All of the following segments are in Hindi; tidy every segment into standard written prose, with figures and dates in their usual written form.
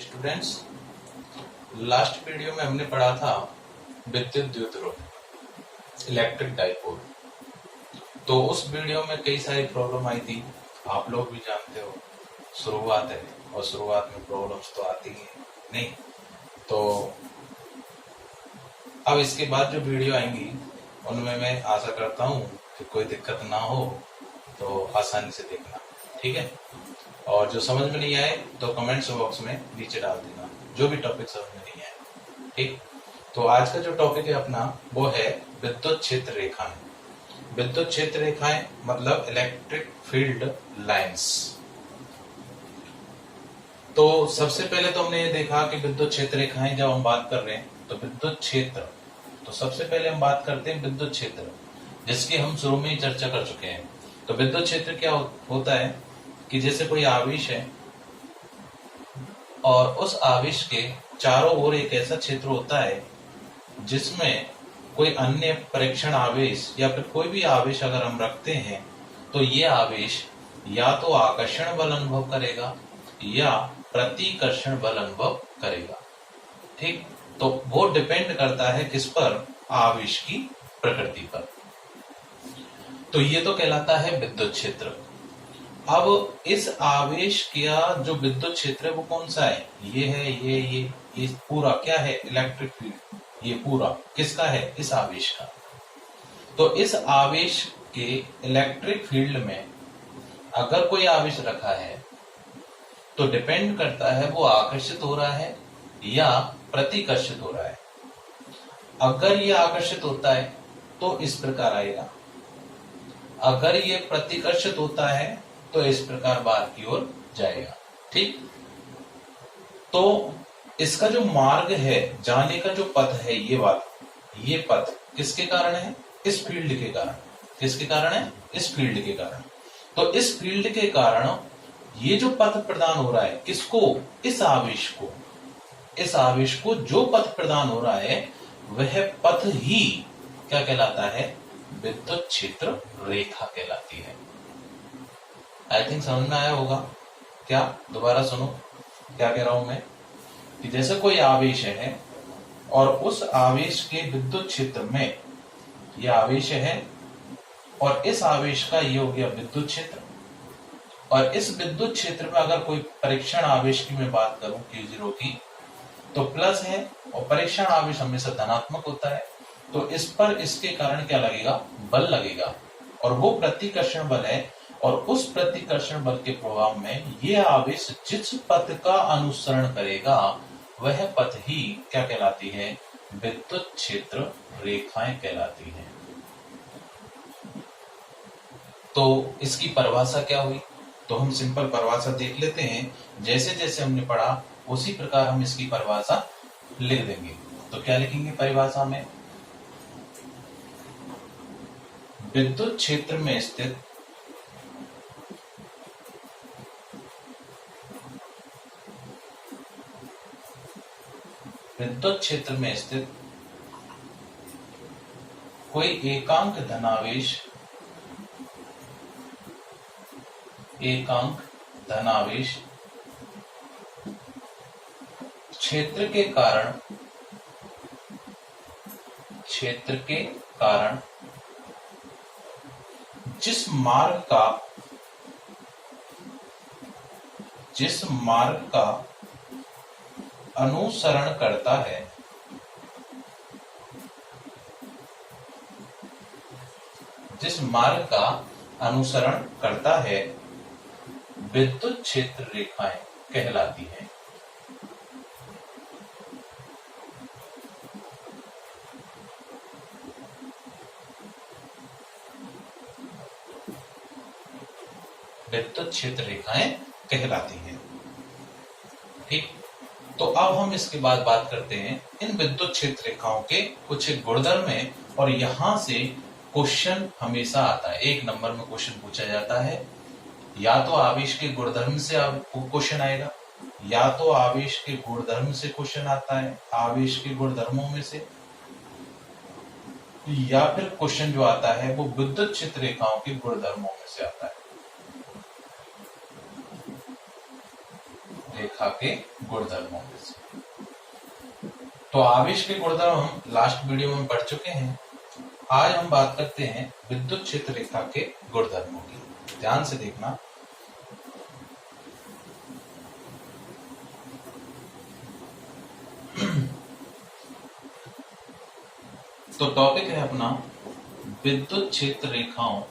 स्टूडेंट्स, लास्ट वीडियो में हमने पढ़ा था विद्युत द्विध्रुव इलेक्ट्रिक डाइपोल। तो उस वीडियो में कई सारी प्रॉब्लम आई थी, आप लोग भी जानते हो। शुरुआत है और शुरुआत में प्रॉब्लम्स तो आती ही नहीं। तो अब इसके बाद जो वीडियो आएंगी उनमें मैं आशा करता हूँ कि कोई दिक्कत ना हो, तो आसानी से देखना, ठीक है। और जो समझ में नहीं आए तो कमेंट्स बॉक्स में नीचे डाल देना, जो भी टॉपिक समझ में नहीं आए, ठीक। तो आज का जो टॉपिक है अपना वो है विद्युत क्षेत्र रेखाएं। विद्युत क्षेत्र रेखाएं मतलब इलेक्ट्रिक फील्ड लाइंस। तो सबसे पहले तो हमने ये देखा कि विद्युत क्षेत्र रेखाएं जब हम बात कर रहे हैं तो विद्युत क्षेत्र, तो सबसे पहले हम बात करते हैं विद्युत क्षेत्र, जिसकी हम शुरू में ही चर्चा कर चुके हैं। तो विद्युत क्षेत्र क्या होता है कि जैसे कोई आवेश है और उस आवेश के चारों ओर एक ऐसा क्षेत्र होता है जिसमें कोई अन्य परीक्षण आवेश या फिर कोई भी आवेश अगर हम रखते हैं तो ये आवेश या तो आकर्षण बल अनुभव करेगा या प्रतिकर्षण बल अनुभव करेगा, ठीक। तो वो डिपेंड करता है किस पर? आवेश की प्रकृति पर। तो ये तो कहलाता है विद्युत क्षेत्र। अब इस आवेश का जो विद्युत क्षेत्र है वो कौन सा है? ये है, ये पूरा क्या है? Electric field. ये पूरा किसका है? इस आवेश का। तो इस आवेश के इलेक्ट्रिक फील्ड में अगर कोई आवेश रखा है तो डिपेंड करता है वो आकर्षित हो रहा है या प्रतिकर्षित हो रहा है। अगर ये आकर्षित होता है तो इस प्रकार आएगा, अगर ये प्रतिकर्षित होता है तो इस प्रकार बाहर की ओर जाएगा, ठीक। तो इसका जो मार्ग है, जाने का जो पथ है, ये वाला, ये पथ किसके कारण है? इस फील्ड के कारण। किसके कारण है? इस फील्ड के कारण। तो इस फील्ड के कारण ये जो पथ प्रदान हो रहा है, किसको? इस आवेश को। इस आवेश को जो पथ प्रदान हो रहा है वह पथ ही क्या कहलाता है? विद्युत क्षेत्र रेखा कहलाती है। आई थिंक समझ में आया होगा क्या? दोबारा सुनो क्या कह रहा हूं मैं, कि जैसे कोई आवेश है और उस आवेश के विद्युत क्षेत्र में यह आवेश है और इस आवेश का ये हो गया विद्युत क्षेत्र। और इस विद्युत क्षेत्र में अगर कोई परीक्षण आवेश की मैं बात करूं Q0 की, तो प्लस है और परीक्षण आवेश हमेशा धनात्मक होता है। तो इस पर इसके कारण क्या लगेगा? बल लगेगा, और वो प्रतिकर्षण बल है। और उस प्रतिकर्षण बल के प्रभाव में यह आवेश जिस पथ का अनुसरण करेगा वह पथ ही क्या कहलाती है? विद्युत क्षेत्र रेखाएं कहलाती हैं। तो इसकी परिभाषा क्या हुई? तो हम सिंपल परिभाषा देख लेते हैं। जैसे जैसे हमने पढ़ा उसी प्रकार हम इसकी परिभाषा लिख देंगे। तो क्या लिखेंगे परिभाषा में? विद्युत क्षेत्र में स्थित विद्युत क्षेत्र में स्थित कोई एकांक धनावेश क्षेत्र के कारण जिस मार्ग का अनुसरण करता है, विद्युत क्षेत्र रेखाएं कहलाती हैं। विद्युत क्षेत्र रेखाएं कहलाती हैं, ठीक। तो अब हम इसके बाद बात करते हैं इन विद्युत क्षेत्र रेखाओं के कुछ गुणधर्म हैं, और यहां से क्वेश्चन हमेशा आता है। एक नंबर में क्वेश्चन पूछा जाता है, या तो आवेश के गुणधर्म से क्वेश्चन आएगा, या तो आवेश के गुणधर्म से क्वेश्चन आता है, आवेश के गुणधर्मों में से, या फिर क्वेश्चन जो आता है वो विद्युत क्षेत्र रेखाओं के गुणधर्मों में से आता है। रेखा के गुणधर्मों में से। तो आवेश के गुणधर्म हम लास्ट वीडियो में पढ़ चुके हैं। आज हम बात करते हैं विद्युत क्षेत्र रेखा के गुणधर्मों की। ध्यान से देखना। तो टॉपिक है अपना विद्युत क्षेत्र रेखाओं,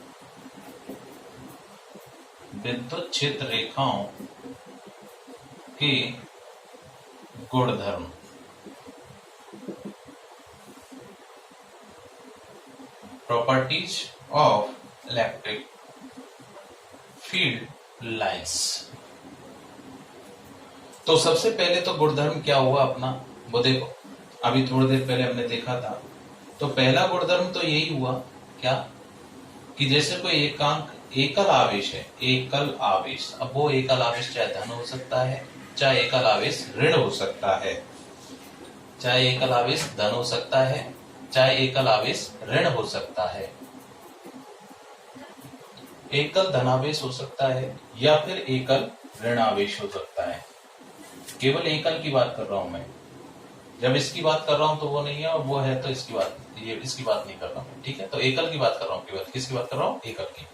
विद्युत क्षेत्र रेखाओं के गुणधर्म। Properties of electric field lines. तो सबसे पहले तो गुणधर्म क्या हुआ अपना, वो देखो अभी थोड़ी देर पहले हमने देखा था। तो पहला गुणधर्म तो यही हुआ क्या, कि जैसे कोई एकांक एकल आवेश है, एकल आवेश, अब वो एकल आवेश चाहे धन हो सकता है, चाहे एकल आवेश ऋण हो सकता है, चाहे एकल आवेश धन हो सकता है, चाहे एकल आवेश ऋण हो सकता है, एकल धनावेश हो सकता है या फिर एकल ऋण आवेश हो सकता है। केवल एकल की बात कर रहा हूं मैं, जब इसकी बात कर रहा हूं तो वो नहीं है, और वो है तो इसकी बात, ये इसकी बात नहीं कर रहा हूं, ठीक है। तो एकल की बात कर रहा हूं, केवल किसकी बात कर रहा हूं, एकल की।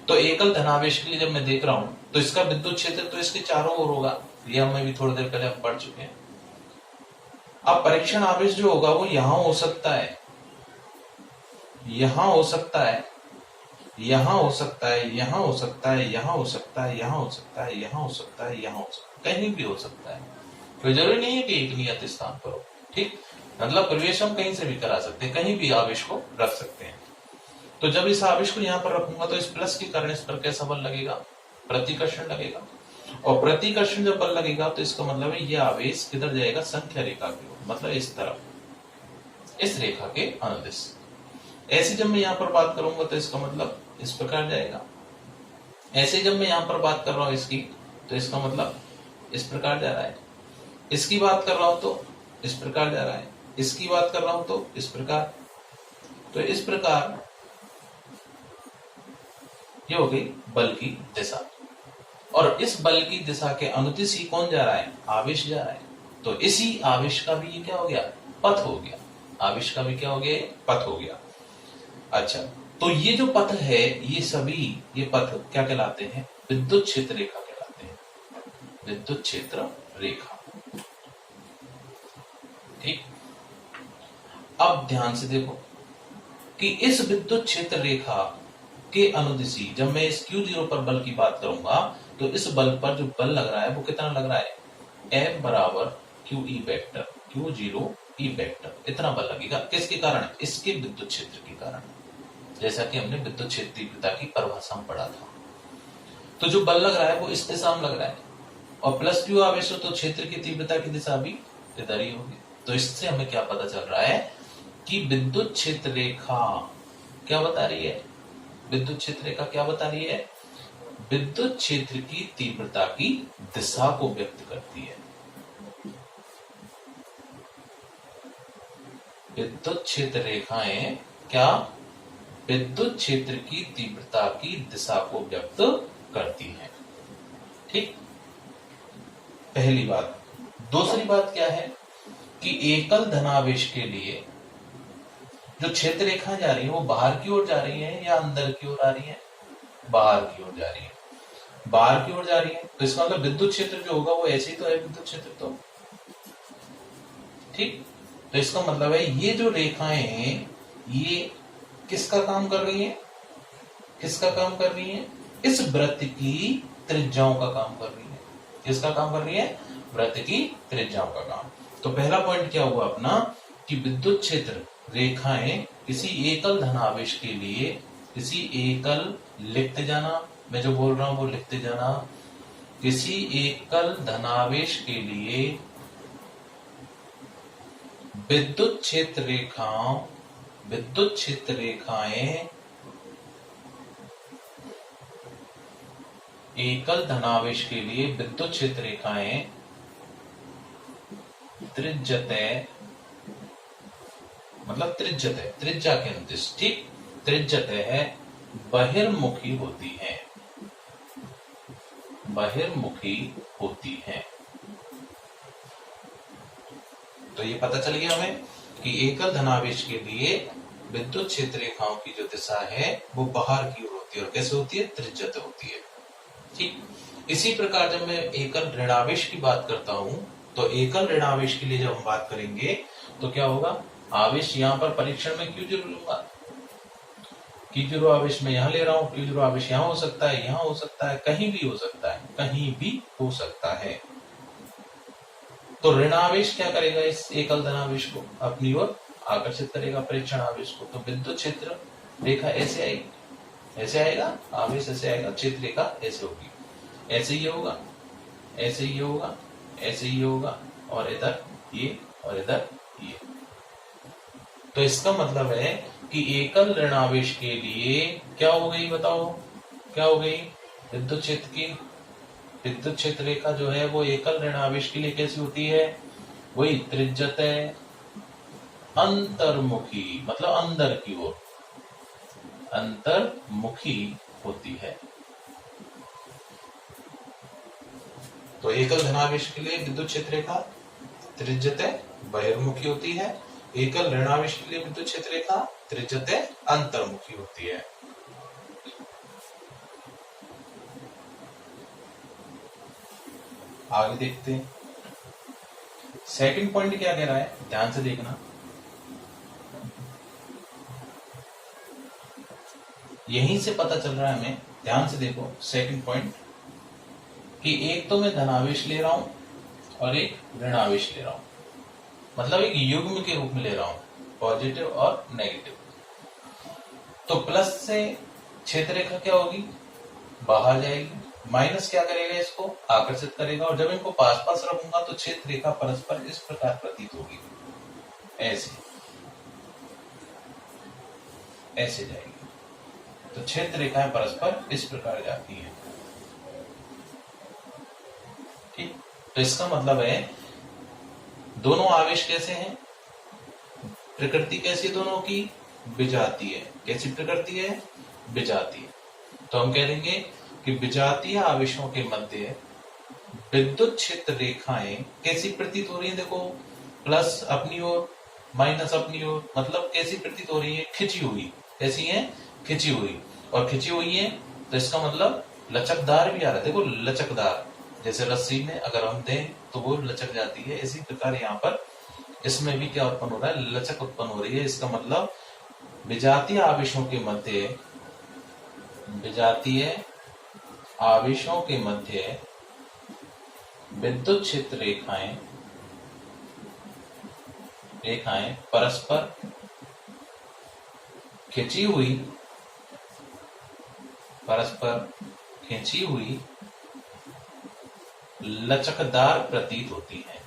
तो एकल धनावेश के लिए जब मैं देख रहा हूं तो इसका विद्युत क्षेत्र तो इसके चारों ओर होगा, ये हमें भी थोड़ी देर पहले हम पढ़ चुके हैं। अब परीक्षण आवेश जो होगा वो यहां हो सकता है, यहां हो सकता है, यहां हो सकता है, यहां हो सकता है, यहां हो सकता है, यहां हो सकता है, यहां हो सकता है, यहां हो सकता है, कहीं भी हो सकता है। कोई जरूरी नहीं है कि एक नियत स्थान पर हो, ठीक। मतलब प्रवेश हम कहीं से भी करा सकते हैं, कहीं भी आवेश को रख सकते हैं। तो जब इस आवेश को यहाँ पर रखूंगा तो इस प्लस के कारण इस पर कैसा बल लगेगा, प्रतिकर्षण लगेगा, और प्रतिकर्षण जब बल लगेगा तो इसका मतलब है ये आवेश किधर जाएगा, संख्या रेखा की ओर, मतलब इस तरफ, इस रेखा के अनुदिश। ऐसे जब मैं यहाँ पर बात करूंगा तो इसका मतलब इस प्रकार जाएगा। ऐसे जब मैं यहाँ पर बात कर रहा हूं इसकी, तो इसका मतलब इस प्रकार जा रहा है। इसकी बात कर रहा हूं तो इस प्रकार जा रहा है, इसकी बात कर रहा हूं तो इस प्रकार। तो इस प्रकार ये हो गई बल की दिशा, और इस बल की दिशा के अनुदिश ही कौन जा रहा है, आवेश जा रहा है। तो इसी आवेश का भी ये क्या हो गया, पथ हो गया। आवेश का भी क्या हो गया, पथ हो गया। अच्छा, तो ये जो पथ है, ये सभी ये पथ क्या कहलाते हैं, विद्युत क्षेत्र रेखा कहलाते हैं, विद्युत क्षेत्र रेखा, ठीक। अब ध्यान से देखो कि इस विद्युत क्षेत्र रेखा के अनुदिशी जब मैं इस Q0 पर बल की बात करूंगा तो इस बल पर जो बल लग रहा है वो कितना लग रहा है, F बराबर QE vector, Q0 E vector, इतना बल लगेगा। किसके कारण, इसके विद्युत क्षेत्र के कारण, जैसा कि हमने विद्युत क्षेत्र तीव्रता की परिभाषा में पढ़ा था। तो जो बल लग रहा है वो इस दिशा में लग रहा है, और प्लस Q आवेश हो तो क्षेत्र की तीव्रता की दिशा भी इधर ही होगी। तो इससे हमें क्या पता चल रहा है कि विद्युत क्षेत्र रेखा क्या बता रही है, विद्युत क्षेत्र रेखा क्या बता रही है, विद्युत क्षेत्र की तीव्रता की दिशा को व्यक्त करती है। विद्युत क्षेत्र रेखाएं क्या, विद्युत क्षेत्र की तीव्रता की दिशा को व्यक्त करती हैं, ठीक। पहली बात। दूसरी बात क्या है कि एकल धनावेश के लिए जो क्षेत्र रेखा जा रही है वो बाहर की ओर जा रही है या अंदर की ओर आ रही है, बाहर की ओर जा रही है, बाहर की ओर जा रही है। तो इसका मतलब विद्युत क्षेत्र जो होगा वो ऐसे ही तो है, विद्युत क्षेत्र तो, ठीक। तो इसका मतलब है ये जो रेखाएं हैं ये किसका काम कर रही है, किसका काम कर रही है, इस वृत्त की त्रिज्याओं का काम कर रही है। किसका काम कर रही है, वृत्त की त्रिज्याओं का काम। तो पहला पॉइंट क्या हुआ अपना कि विद्युत क्षेत्र रेखाएं किसी एकल धनावेश के लिए, किसी एकल, लिखते जाना, मैं जो बोल रहा हूं वो लिखते जाना, किसी एकल धनावेश के लिए विद्युत क्षेत्र रेखाओं, विद्युत क्षेत्र रेखाएं एकल धनावेश के लिए विद्युत क्षेत्र रेखाएं त्रिज्यतः, मतलब त्रिज्यतः, त्रिज्या के अनुदिश, ठीक, त्रिज्यतः बहिर्मुखी होती हैं, बहिर्मुखी होती हैं। तो ये पता चल गया हमें कि एकल धनावेश के लिए विद्युत क्षेत्र रेखाओं की जो दिशा है वो बाहर की ओर होती है। और कैसे होती है? त्रिज्यत होती है। ठीक इसी प्रकार जब मैं एकल ऋणावेश की बात करता हूं, तो एकल ऋणावेश के लिए जब हम बात करेंगे तो क्या होगा? आवेश यहाँ पर परीक्षण में Q0 लूंगा, Q0 आवेश में यहाँ ले रहा हूँ, Q0 आवेश यहाँ हो सकता है, यहाँ हो सकता है, कहीं भी हो सकता है, कहीं भी हो सकता है। तो ऋणावेश क्या करेगा? इस एकल धनावेश को अपनी ओर आकर्षित करेगा, परीक्षण आवेश को। तो विद्युत क्षेत्र रेखा ऐसे आएगी, ऐसे आएगा, आवेश ऐसे आएगा, क्षेत्र रेखा ऐसे होगी, ऐसे ही होगा, ऐसे ही होगा, ऐसे ही होगा, और इधर ये और इधर ये। तो इसका मतलब है कि एकल ऋणावेश के लिए क्या हो गई? बताओ क्या हो गई? विद्युत क्षेत्र की विद्युत क्षेत्र रेखा जो है वो एकल ऋणावेश के लिए कैसी होती है? वही त्रिज्यत अंतर्मुखी, मतलब अंदर की ओर अंतर्मुखी होती है। तो एकल धनावेश के लिए विद्युत क्षेत्र रेखा त्रिज्यत बहिर्मुखी होती है, एकल ऋणावेश के लिए विद्युत क्षेत्र रेखा त्रिज्यत अंतर्मुखी होती है। आगे देखते हैं सेकंड पॉइंट क्या कह रहा है, ध्यान से देखना। यहीं से पता चल रहा है हमें, ध्यान से देखो सेकंड पॉइंट, कि एक तो मैं धनावेश ले रहा हूं और एक ऋणावेश ले रहा हूं, मतलब एक युग्म के रूप में ले रहा हूं, पॉजिटिव और नेगेटिव। तो प्लस से क्षेत्र रेखा क्या होगी? बाहर जाएगी, माइनस क्या करेगा? इसको आकर्षित करेगा, और जब इनको पास पास रखूंगा तो क्षेत्र रेखा परस्पर इस प्रकार प्रतीत होगी, ऐसे ऐसे जाएगी। तो क्षेत्र रेखाएं परस्पर इस प्रकार जाती हैं। ठीक, तो इसका मतलब है दोनों आवेश कैसे हैं? प्रकृति कैसी दोनों की? विजातीय। कैसी प्रकृति है? विजातीय। तो हम कह देंगे कि विजातीय आवेशों के मध्य विद्युत क्षेत्र रेखाएं कैसी प्रतीत हो रही है? देखो, प्लस अपनी ओर, माइनस अपनी ओर, मतलब कैसी प्रतीत हो रही है? खिंची हुई। कैसी है? खिंची हुई। और खिंची हुई है तो इसका मतलब लचकदार भी आ रहा है। देखो, लचकदार, जैसे रस्सी में अगर हम दें तो वो लचक जाती है, इसी प्रकार यहाँ पर इसमें भी क्या उत्पन्न हो रहा है? लचक उत्पन्न हो रही है। इसका मतलब विजातीय आवेशों के मध्य विजातीय आवेशों के मध्य विद्युत क्षेत्र रेखाएं परस्पर खिंची हुई लचकदार प्रतीत होती हैं।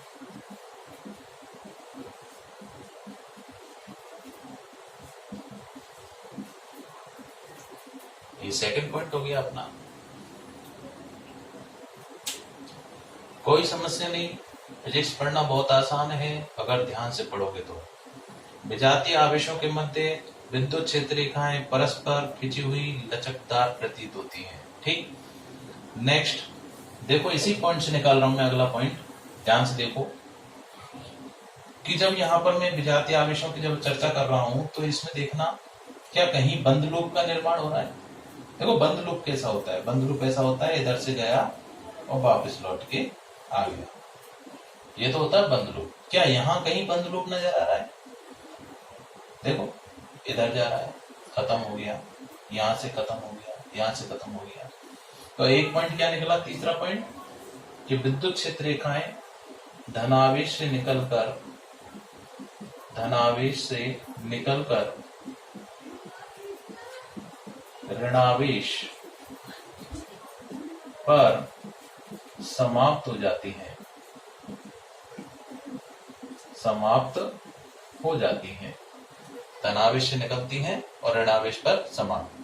ये सेकंड पॉइंट हो गया अपना। कोई समस्या नहीं, फिजिक्स पढ़ना बहुत आसान है अगर ध्यान से पढ़ोगे तो। विजातीय आवेशों के मध्य विद्युत क्षेत्र रेखाएं परस्पर खिंची हुई लचकदार प्रतीत होती हैं। ठीक, नेक्स्ट देखो, इसी पॉइंट से निकाल रहा हूं मैं अगला पॉइंट। ध्यान से देखो कि जब यहां पर मैं विजातीय आवेशों की जब चर्चा कर रहा हूं तो इसमें देखना, क्या कहीं बंद लूप का निर्माण हो रहा है? देखो, बंद लूप कैसा होता है? बंद लूप ऐसा होता है, इधर से गया और वापस लौट के आ गया, ये तो होता है बंद लूप। क्या यहाँ कहीं बंद लूप नजर आ रहा है? देखो, इधर जा रहा है, खत्म हो गया, यहां से खत्म हो गया, यहां से खत्म हो गया। तो एक पॉइंट क्या निकला? तीसरा पॉइंट, कि विद्युत क्षेत्र रेखाएं धनावेश से निकलकर ऋणावेश पर समाप्त हो जाती हैं, धनावेश से निकलती हैं और ऋणावेश पर समाप्त।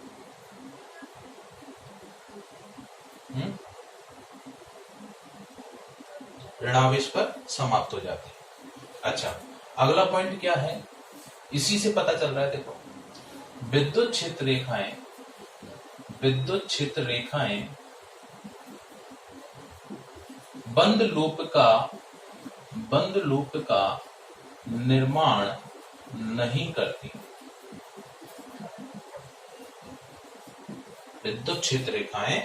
ऋणावेश पर समाप्त हो जाती है। अच्छा, अगला पॉइंट क्या है? इसी से पता चल रहा है। देखो, विद्युत क्षेत्र रेखाएं बंद लूप का निर्माण नहीं करती। विद्युत क्षेत्र रेखाएं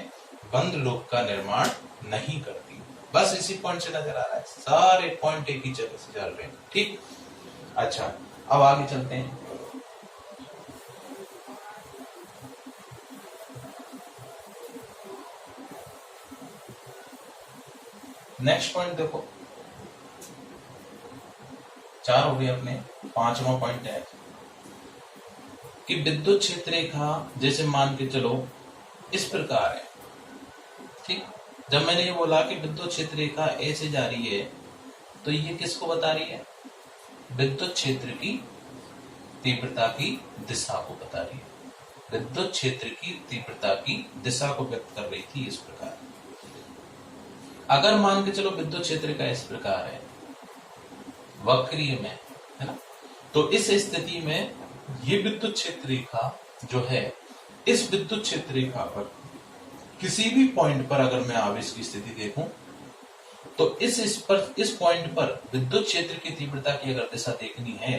बंद लूप का निर्माण नहीं करती। बस इसी पॉइंट से नजर आ रहा है, सारे पॉइंट एक ही जगह से चल रहे हैं। ठीक, अच्छा अब आगे चलते हैं। नेक्स्ट पॉइंट देखो, चार हो गए अपने, पांचवा पॉइंट है कि विद्युत क्षेत्र रेखा जैसे मान के चलो इस प्रकार है। ठीक, जब मैंने ये बोला कि विद्युत क्षेत्र रेखा ऐसे जा रही है तो ये किसको बता रही है? विद्युत क्षेत्र की तीव्रता की दिशा को बता रही है। विद्युत क्षेत्र की तीव्रता की दिशा को व्यक्त कर रही थी इस प्रकार। अगर मान के चलो विद्युत क्षेत्र का इस प्रकार है, वक्रीय में, है ना, तो इस स्थिति में ये विद्युत क्षेत्र रेखा जो है, इस विद्युत क्षेत्र रेखा पर किसी भी पॉइंट पर अगर मैं आवेश की स्थिति देखूं तो इस पॉइंट पर विद्युत क्षेत्र की तीव्रता की अगर दिशा देखनी है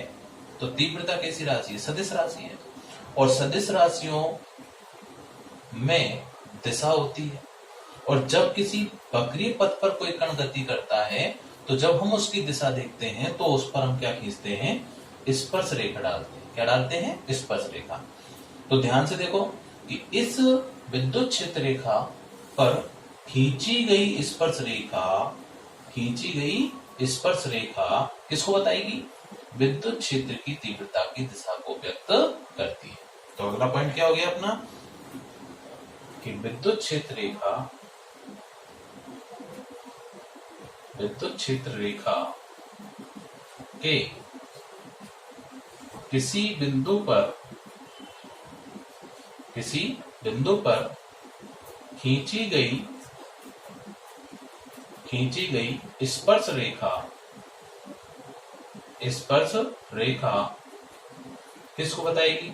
तो तीव्रता कैसी राशि है? सदिश राशि है। और सदिश राशियों में दिशा होती है। और जब किसी वक्रीय पथ पर कोई कण गति करता है तो जब हम उसकी दिशा देखते हैं तो उस पर हम क्या खींचते हैं? स्पर्श रेखा डालते हैं। क्या डालते हैं? स्पर्श रेखा। तो ध्यान से देखो कि इस विद्युत क्षेत्र रेखा पर खींची गई स्पर्श रेखा किसको बताएगी? विद्युत क्षेत्र की तीव्रता की दिशा को व्यक्त करती है। तो अगला पॉइंट क्या हो गया अपना कि विद्युत क्षेत्र रेखा के किसी बिंदु पर खींची गई स्पर्श रेखा किसको बताएगी?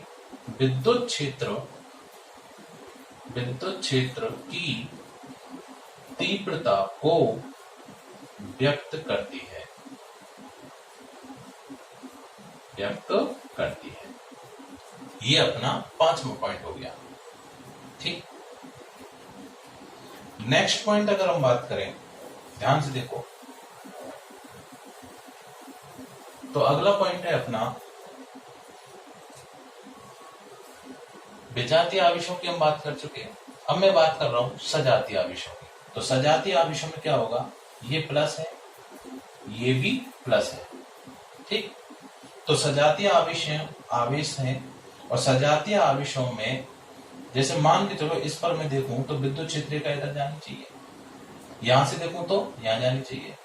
विद्युत क्षेत्र की तीव्रता को व्यक्त करती है। ये अपना पांचवा पॉइंट हो गया। ठीक, नेक्स्ट पॉइंट अगर हम बात करें, ध्यान से देखो, तो अगला पॉइंट है अपना विजातीय आवेशों की हम बात कर चुके हैं। अब मैं बात कर रहा हूं सजातीय आवेशों की। तो सजातीय आवेशों में क्या होगा? ये प्लस है, ये भी प्लस है। ठीक, तो सजातीय आवेश हैं और सजातीय आवेशों में जैसे मान के चलो इस पर मैं देखूं तो विद्युत क्षेत्र का इधर जानी चाहिए, यहां से देखूं तो यहां जानी चाहिए।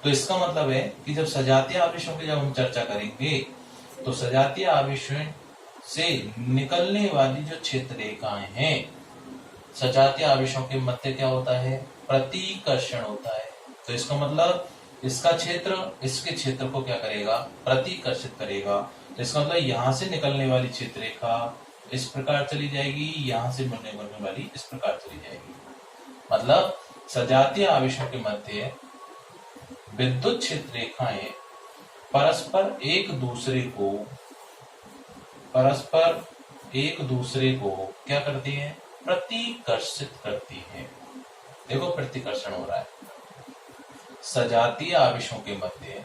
तो इसका मतलब है कि जब सजातीय आवेशों की जब हम चर्चा करेंगे तो सजातीय आवेशों से निकलने वाली जो क्षेत्र रेखाएं हैं, सजातीय आवेशों के मध्य क्या होता है? प्रतिकर्षण होता है। तो इसका मतलब इसका क्षेत्र इसके क्षेत्र को क्या करेगा? प्रतिकर्षित करेगा। तो इसका मतलब यहां से निकलने वाली क्षेत्र रेखा इस प्रकार चली जाएगी, यहां से मिलने वाली इस प्रकार चली जाएगी। मतलब सजातीय आवेशों के मध्य विद्युत क्षेत्र रेखाएं परस्पर एक दूसरे को क्या करती हैं? प्रतिकर्षित करती हैं। देखो प्रतिकर्षण हो रहा है सजातीय आवेशों के मध्य।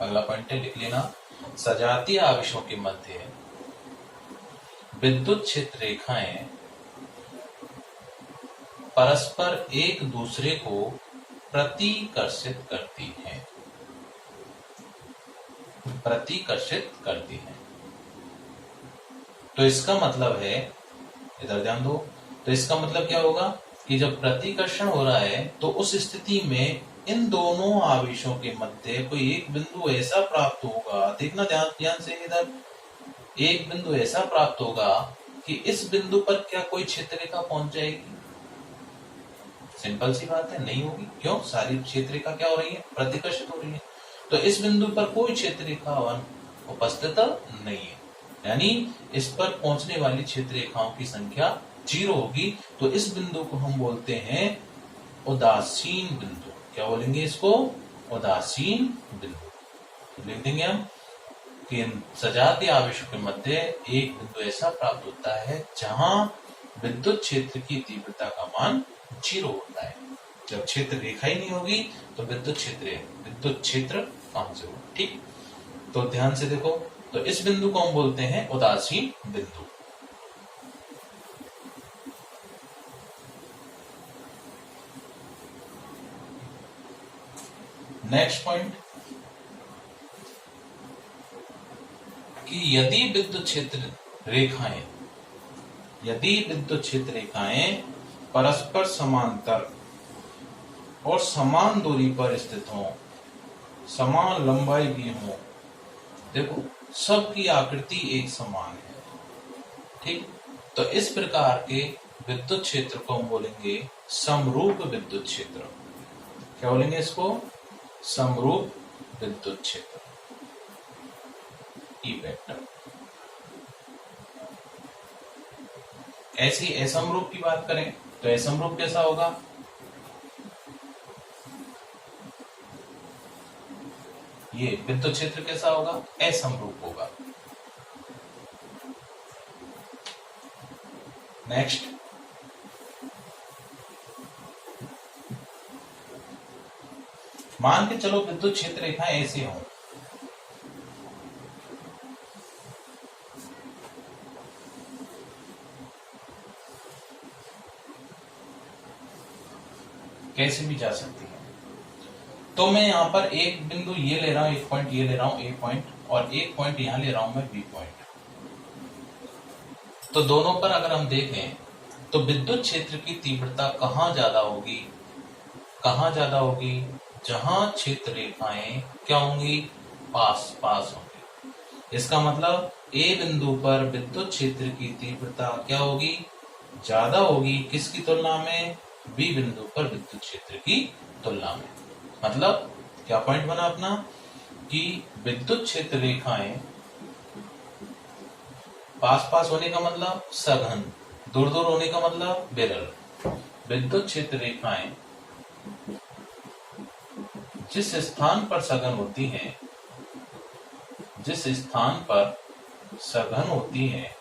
अगला पॉइंट है, लिख लेना, सजातीय आवेशों के मध्य विद्युत क्षेत्र रेखाएं परस्पर एक दूसरे को प्रतिकर्षित करती हैं। तो इसका मतलब है, इधर ध्यान दो, तो इसका मतलब क्या होगा कि जब प्रतिकर्षण हो रहा है तो उस स्थिति में इन दोनों आवेशों के मध्य कोई एक बिंदु ऐसा प्राप्त होगा। देखना ध्यान से, इधर एक बिंदु ऐसा प्राप्त होगा कि इस बिंदु पर क्या कोई क्षेत्र रेखा पहुंच जाएगी? सिंपल सी बात है, नहीं होगी। क्यों? सारी क्षेत्र रेखा क्या हो रही है? प्रतिकर्षित हो रही है। तो इस बिंदु पर कोई क्षेत्र रेखा उपस्थित नहीं है, यानी इस पर पहुंचने वाली क्षेत्र रेखाओं की संख्या 0 होगी। तो इस बिंदु को हम बोलते हैं उदासीन बिंदु। क्या बोलेंगे इसको? उदासीन बिंदु। लिख देंगे हम कि इन सजातीय आवेशों के मध्य एक बिंदु ऐसा प्राप्त होता है जहां विद्युत क्षेत्र की तीव्रता का मान 0 होता है। जब क्षेत्र रेखा ही नहीं होगी तो विद्युत क्षेत्र कहां से होगा। ठीक, तो ध्यान से देखो, तो इस बिंदु को हम बोलते हैं उदासीन बिंदु। नेक्स्ट पॉइंट कि यदि विद्युत क्षेत्र रेखाएं परस्पर समांतर और समान दूरी पर स्थित हों, समान लंबाई की हों, देखो सबकी आकृति एक समान है। ठीक, तो इस प्रकार के विद्युत क्षेत्र को हम बोलेंगे समरूप विद्युत क्षेत्र। क्या बोलेंगे इसको? समरूप विद्युत क्षेत्र। E vector. ऐसी असमरूप की बात करें तो असमरूप कैसा होगा? ये विद्युत क्षेत्र कैसा होगा? असमरूप होगा। नेक्स्ट, मान के चलो विद्युत क्षेत्र रेखाएं ऐसी हों, कैसे भी जा सकती है। तो मैं यहां पर एक बिंदु ये ले रहा हूं, एक पॉइंट ये ले रहा हूं, ए पॉइंट, और एक पॉइंट यहां ले रहा हूं मैं, बी पॉइंट। तो दोनों पर अगर हम देखें तो विद्युत क्षेत्र की तीव्रता कहां ज्यादा होगी? कहां ज्यादा होगी? जहां क्षेत्र रेखाएं क्या होंगी? पास पास होंगी। इसका मतलब ए बिंदु पर विद्युत क्षेत्र की तीव्रता क्या होगी? ज्यादा होगी। किसकी तुलना में? बी बिंदु पर विद्युत क्षेत्र की तुलना में। मतलब क्या पॉइंट बना अपना कि विद्युत क्षेत्र रेखाएं पास पास होने का मतलब सघन, दूर दूर होने का मतलब विरल। विद्युत क्षेत्र रेखाएं जिस स्थान पर सघन होती हैं, जिस स्थान पर सघन होती हैं,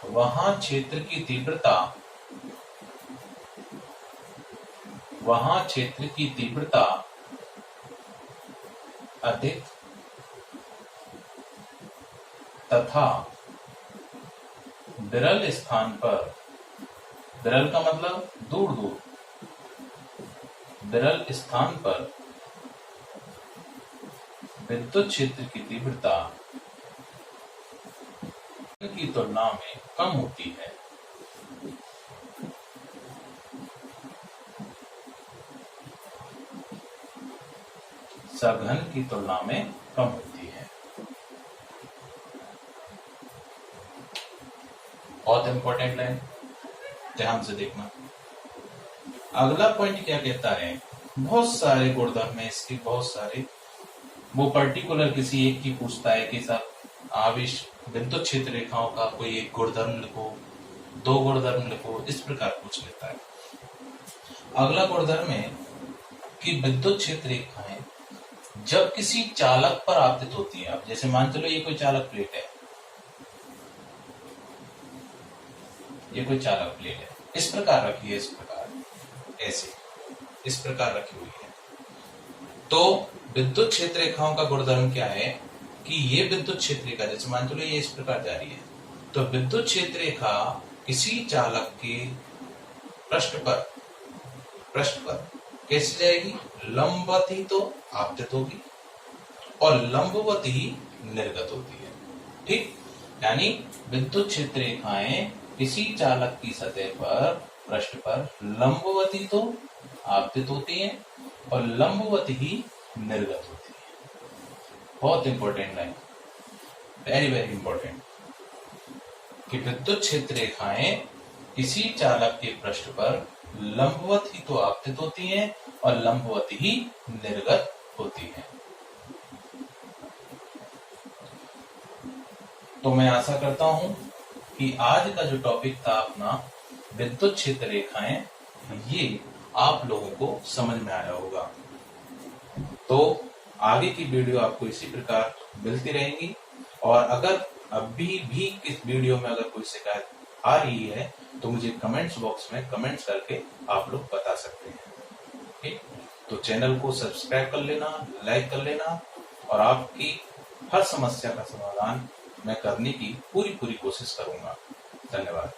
वहां क्षेत्र की तीव्रता अधिक तथा विरल स्थान पर, विरल का मतलब दूर दूर, विरल स्थान पर विद्युत क्षेत्र की तीव्रता की तुलना में कम होती है। सघन की तुलना में कम होती है। बहुत इंपॉर्टेंट लाइन, ध्यान से देखना। अगला पॉइंट क्या कहता है? बहुत सारे गुणधर्म है इसके, बहुत सारे। वो पर्टिकुलर किसी एक की पूछता है कि साहब आवेश विद्युत क्षेत्र रेखाओं का कोई एक गुणधर्म लिखो, दो गुणधर्म लिखो, इस प्रकार पूछ लेता है। अगला गुणधर्म है कि विद्युत क्षेत्र रेखाएं जब किसी चालक पर आपतित होती है, अब जैसे मान चलो ये कोई चालक प्लेट है, ये कोई चालक प्लेट है, इस प्रकार रखी है, इस प्रकार, ऐसे इस प्रकार रखी हुई है। तो विद्युत क्षेत्र रेखाओं का गुणधर्म क्या है कि ये विद्युत क्षेत्र रेखा, जैसे मान चलो ये इस प्रकार जा रही है, तो विद्युत क्षेत्र रेखा किसी चालक के पृष्ठ पर कैसे जाएगी? लंबवत ही तो आपतित होगी और लंबवत ही निर्गत होती है। ठीक, यानी विद्युत क्षेत्र रेखाएं किसी चालक की सतह पर, पृष्ठ पर लंबवत ही तो आपतित होती हैं और लंबवत ही निर्गत होती है। बहुत important line, very very important, कि विद्युत क्षेत्र रेखाएं किसी चालक के पृष्ठ पर लंबवत ही तो आपतित होती हैं और लंबवत ही निर्गत होती हैं। तो मैं आशा करता हूं कि आज का जो टॉपिक था अपना विद्युत क्षेत्र रेखाएं, ये आप लोगों को समझ में आया होगा। तो आगे की वीडियो आपको इसी प्रकार मिलती रहेंगी। और अगर अभी भी इस वीडियो में अगर कोई शिकायत आ रही है तो मुझे कमेंट्स बॉक्स में कमेंट्स करके आप लोग बता सकते हैं। ठीक, तो चैनल को सब्सक्राइब कर लेना, लाइक कर लेना, और आपकी हर समस्या का समाधान मैं करने की पूरी कोशिश करूंगा। धन्यवाद।